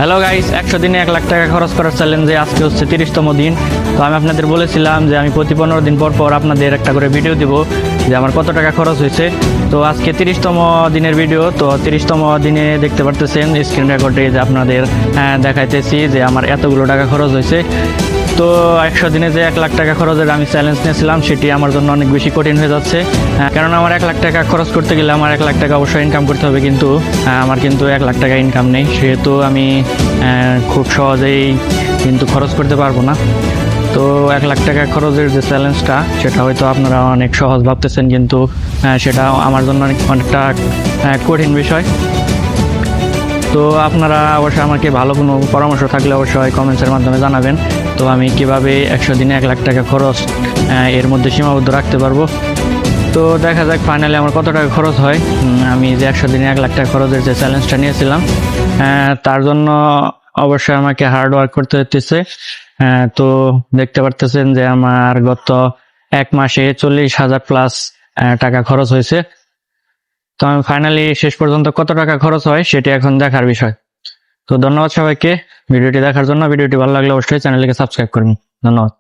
Hello guys, 100 দিনে 1 লাখ টাকা খরচ করার চ্যালেঞ্জে আজকে হচ্ছে 30তম দিন। তো আমি আপনাদের বলেছিলাম যে আমি প্রতি 15 দিন পর পর আপনাদের একটা করে ভিডিও দিব যে আমার কত টাকা খরচ হয়েছে। তো আজকে 30তম দিনের ভিডিও। তো 30তম দিনে দেখতে পারতেছেন স্ক্রিন রেকর্ডে যে আপনাদের দেখাইতেছি যে আমার এতগুলো টাকা খরচ হয়েছে। তো 100 দিনে যে 1 লাখ টাকা খরচের আমি চ্যালেঞ্জ নিয়েছিলাম সেটি আমার জন্য অনেক বেশি কঠিন হয়ে যাচ্ছে, কারণ আমার 1 লাখ টাকা খরচ করতে গেলে আমার 1 লাখ টাকা অবশ্যই ইনকাম করতে হবে, কিন্তু আমার কিন্তু 1 লাখ টাকা ইনকাম নেই, সেহেতু আমি খুব সহজেই কিন্তু খরচ করতে পারবো না। তো 1 লাখ টাকা খরচের যে চ্যালেঞ্জটা সেটা হয়তো আপনারা অনেক সহজ ভাবতেছেন, কিন্তু সেটা আমার জন্য অনেকটা কঠিন বিষয়। তো আপনারা অবশ্যই আমাকে ভালো কোনো পরামর্শ থাকলে অবশ্যই কমেন্টসের মাধ্যমে জানাবেন। তো আমি কিভাবে 100 দিনে 1 লাখ টাকা খরচ এর মধ্যে সীমাবদ্ধ রাখতে পারবো। তো দেখা যাক ফাইনালি আমার কত টাকা খরচ হয়। আমি যে 100 দিনে 1 লাখ টাকা খরচের যে চ্যালেঞ্জটা নিয়েছিলাম তার জন্য অবশ্যই আমাকে হার্ড ওয়ার্ক করতে হতেছে। তো দেখতে পারতেছেন যে আমার গত 1 মাসে 40,000 প্লাস টাকা খরচ হয়েছে। তো আমি ফাইনালি শেষ পর্যন্ত কত টাকা খরচ হয় সেটি এখন দেখার বিষয়। তো ধন্যবাদ সবাইকে ভিডিওটি দেখার জন্য। ভিডিওটি ভালো লাগলে অবশ্যই চ্যানেলটিকে সাবস্ক্রাইব করুন। ধন্যবাদ।